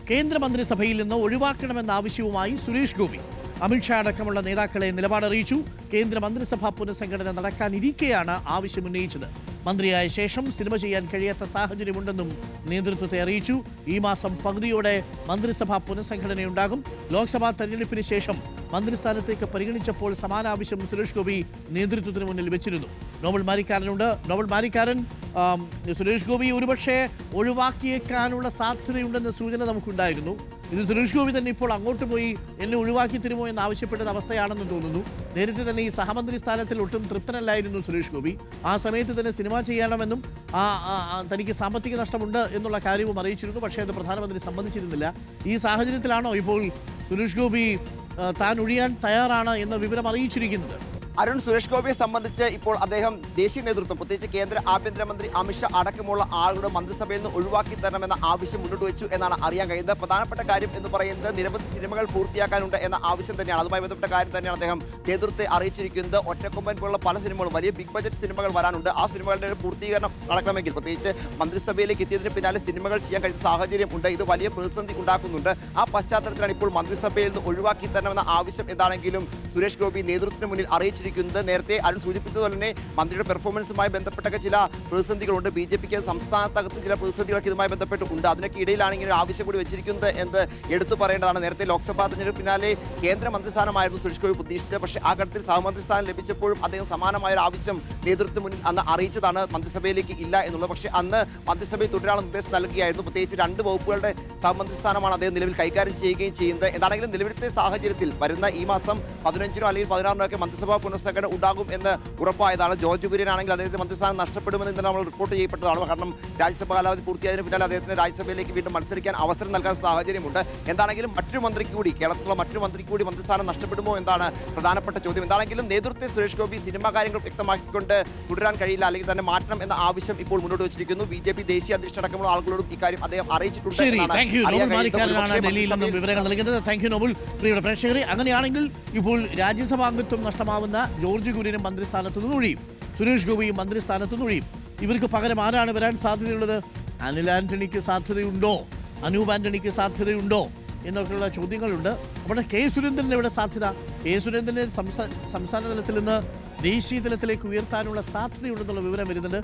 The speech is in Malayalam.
കേന്ദ്രമന്ത്രിസഭയിൽ നിന്ന് ഒഴിവാക്കണമെന്ന ആവശ്യവുമായി സുരേഷ് ഗോപി. അമിത്ഷാ അടക്കമുള്ള നേതാക്കളെ നിലപാടറിയിച്ചു. കേന്ദ്രമന്ത്രിസഭാ പുനഃസംഘടന നടക്കാനിരിക്കെയാണ് ആവശ്യമുന്നയിച്ചത്. മന്ത്രിയായ ശേഷം സിനിമ ചെയ്യാൻ കഴിയാത്ത സാഹചര്യമുണ്ടെന്നും നേതൃത്വത്തെ അറിയിച്ചു. ഈ മാസം പകുതിയോടെ മന്ത്രിസഭാ പുനഃസംഘടനയുണ്ടാകും. ലോക്സഭാ തെരഞ്ഞെടുപ്പിന് ശേഷം മന്ത്രിസ്ഥാനത്തേക്ക് പരിഗണിച്ചപ്പോൾ സമാന ആവശ്യം സുരേഷ് ഗോപി നേതൃത്വത്തിന് മുന്നിൽ വെച്ചിരുന്നു. നോബൽ മാരിക്കാരനുണ്ട്. നോബൽ മാരിക്കാരൻ, സുരേഷ് ഗോപി ഒരുപക്ഷെ ഒഴിവാക്കിയേക്കാനുള്ള സാധ്യതയുണ്ടെന്ന സൂചന നമുക്കുണ്ടായിരുന്നു. ഇത് സുരേഷ് ഗോപി തന്നെ ഇപ്പോൾ അങ്ങോട്ട് പോയി എന്നെ ഒഴിവാക്കി തരുമോ എന്ന് ആവശ്യപ്പെട്ടത് അവസ്ഥയാണെന്ന് തോന്നുന്നു. നേരത്തെ തന്നെ ഈ സഹമന്ത്രി സ്ഥാനത്തിൽ ഒട്ടും തൃപ്തനല്ലായിരുന്നു സുരേഷ് ഗോപി. ആ സമയത്ത് തന്നെ സിനിമ ചെയ്യണമെന്നും തനിക്ക് സാമ്പത്തിക നഷ്ടമുണ്ട് എന്നുള്ള കാര്യവും അറിയിച്ചിരുന്നു. പക്ഷേ അത് പ്രധാനമന്ത്രി സമ്മതിച്ചിരുന്നില്ല. ഈ സാഹചര്യത്തിലാണോ ഇപ്പോൾ സുരേഷ് ഗോപി താൻ ഒഴിയാൻ തയ്യാറാണ് എന്ന വിവരം അറിയിച്ചിരിക്കുന്നത്? അരുൺ, സുരേഷ് ഗോപിയെ സംബന്ധിച്ച് ഇപ്പോൾ അദ്ദേഹം ദേശീയ നേതൃത്വം, പ്രത്യേകിച്ച് കേന്ദ്ര ആഭ്യന്തരമന്ത്രി അമിത്ഷാ അടക്കമുള്ള ആളുകളുടെ മന്ത്രിസഭയിൽ നിന്ന് ഒഴിവാക്കി തരണമെന്ന ആവശ്യം മുന്നോട്ട് വെച്ചു എന്നാണ് അറിയാൻ കഴിയുന്നത്. പ്രധാനപ്പെട്ട കാര്യം എന്ന് പറയുന്നത് നിരവധി സിനിമകൾ പൂർത്തിയാക്കാനുണ്ട് എന്ന ആവശ്യം തന്നെയാണ്. അതുമായി ബന്ധപ്പെട്ട കാര്യം തന്നെയാണ് അദ്ദേഹം നേതൃത്വത്തെ അറിയിച്ചിരിക്കുന്നത്. ഒറ്റക്കൊമ്പൻ പോലുള്ള പല സിനിമകളും, വലിയ ബിഗ് ബജറ്റ് സിനിമകൾ വരാനുണ്ട്. ആ സിനിമകളുടെ ഒരു പൂർത്തീകരണം നടക്കണമെങ്കിൽ, പ്രത്യേകിച്ച് മന്ത്രിസഭയിലേക്ക് എത്തിയതിന് പിന്നാലെ സിനിമകൾ ചെയ്യാൻ കഴിയുന്ന സാഹചര്യം ഉണ്ട്. ഇത് വലിയ പ്രതിസന്ധി ഉണ്ടാക്കുന്നുണ്ട്. ആ പശ്ചാത്തലത്തിലാണ് ഇപ്പോൾ മന്ത്രിസഭയിൽ നിന്ന് ഒഴിവാക്കി തരണമെന്ന ആവശ്യം എന്താണെങ്കിലും സുരേഷ് ഗോപി നേതൃത്വത്തിന് മുന്നിൽ അറിയിച്ചിരിക്കുന്നത്. നേരത്തെ അരുൺ സൂചിപ്പിച്ചതുപോലെ തന്നെ മന്ത്രിയുടെ പെർഫോമൻസുമായി ബന്ധപ്പെട്ട ചില പ്രതിസന്ധികളുണ്ട്. BJPക്ക് സംസ്ഥാനത്തകത്ത് ചില പ്രതിസന്ധികളൊക്കെ ഇതുമായി ബന്ധപ്പെട്ടുണ്ട്. അതിനൊക്കെ ഇടയിലാണ് ഇങ്ങനെ ആവശ്യം കൂടി വെച്ചിരിക്കുന്നത് എന്ന് എടുത്തു പറയേണ്ടതാണ്. നേരത്തെ ലോക്സഭാ തെരഞ്ഞെടുപ്പ് പിന്നാലെ കേന്ദ്ര മന്ത്രിസ്ഥാനമായിരുന്നു സുരേഷ് ഗോപി പ്രതീക്ഷിച്ചത്. പക്ഷേ ആ ഘട്ടത്തിൽ സഹമന്ത്രി സ്ഥാനം ലഭിച്ചപ്പോഴും അദ്ദേഹം സമാനമായ ഒരു ആവശ്യം നേതൃത്വത്തിന് മുന്നിൽ അന്ന് അറിയിച്ചതാണ്, മന്ത്രിസഭയിലേക്ക് ഇല്ല എന്നുള്ളത്. പക്ഷേ അന്ന് മന്ത്രിസഭയിൽ തുടരാനുള്ള നിർദ്ദേശം നൽകുകയായിരുന്നു. പ്രത്യേകിച്ച് 2 വകുപ്പുകളുടെ സഹമന്ത്രി സ്ഥാനമാണ് അദ്ദേഹം നിലവിൽ കൈകാര്യം ചെയ്യുകയും ചെയ്യുന്നത്. എന്താണെങ്കിലും നിലവിലത്തെ സാഹചര്യത്തിൽ വരുന്ന ഈ മാസം 15-നോ അല്ലെങ്കിൽ 16-നോ ഒക്കെ മന്ത്രിസഭാ പുനഃസംഘടന ഉണ്ടാകും എന്ന് ഉറപ്പായതാണ്. ജോർജ് കുര്യൻ ആണെങ്കിൽ അദ്ദേഹത്തെ മന്ത്രിസ്ഥാനം നഷ്ടപ്പെടുമെന്ന് ഇന്നലെ നമ്മൾ റിപ്പോർട്ട് ചെയ്യപ്പെട്ടതാണ്. കാരണം രാജ്യസഭ കാലാവധി പൂർത്തിയായതിന് പിന്നാലെ അദ്ദേഹത്തിന് രാജ്യസഭയിലേക്ക് വീണ്ടും മത്സരിക്കാൻ അവസരം നൽകാൻ സാഹചര്യമുണ്ട്. എന്താണെങ്കിലും മറ്റൊരു മന്ത്രിക്ക് കൂടി, കേരളത്തിലുള്ള മറ്റൊരു മന്ത്രിക്ക് കൂടി മന്ത്രിസ്ഥാനം നഷ്ടപ്പെടുമോ എന്നാണ് പ്രധാനപ്പെട്ട ചോദ്യം. എന്താണെങ്കിലും നേതൃത്വത്തെ സുരേഷ് ഗോപി സിനിമാ കാര്യങ്ങൾ വ്യക്തമാക്കിക്കൊണ്ട് തുടരാൻ കഴിയില്ല, അല്ലെങ്കിൽ തന്നെ മാറ്റണം എന്ന ആവശ്യം ഇപ്പോൾ മുന്നോട്ട് വെച്ചിരിക്കുന്നു. BJP ദേശീയ അധ്യക്ഷൻ അടക്കമുള്ള ആളുകളോടും ഇക്കാര്യം അദ്ദേഹം അറിയിച്ചിട്ടുണ്ട്. അങ്ങനെയാണെങ്കിൽ ഇപ്പോൾ രാജ്യസഭാ അംഗത്വം നഷ്ടമാവുന്ന ജോർജ് കുര്യനും മന്ത്രിസ്ഥാനത്ത് നിന്ന് ഒഴിയും, സുരേഷ് ഗോപിയും മന്ത്രിസ്ഥാനത്ത് നിന്ന് ഒഴിയും. ഇവർക്ക് പകരം ആരാണ് വരാൻ സാധ്യതയുള്ളത്? അനിൽ ആന്റണിക്ക് സാധ്യതയുണ്ടോ? അനൂപ് ആന്റണിക്ക് സാധ്യതയുണ്ടോ എന്നൊക്കെയുള്ള ചോദ്യങ്ങളുണ്ട്. അവിടെ കെ സുരേന്ദ്രന് എവിടെ സാധ്യത? കെ സുരേന്ദ്രനെ സംസ്ഥാന തലത്തിൽ നിന്ന് ദേശീയ തലത്തിലേക്ക് ഉയർത്താനുള്ള സാധ്യതയുണ്ടെന്നുള്ള വിവരം വരുന്നുണ്ട്.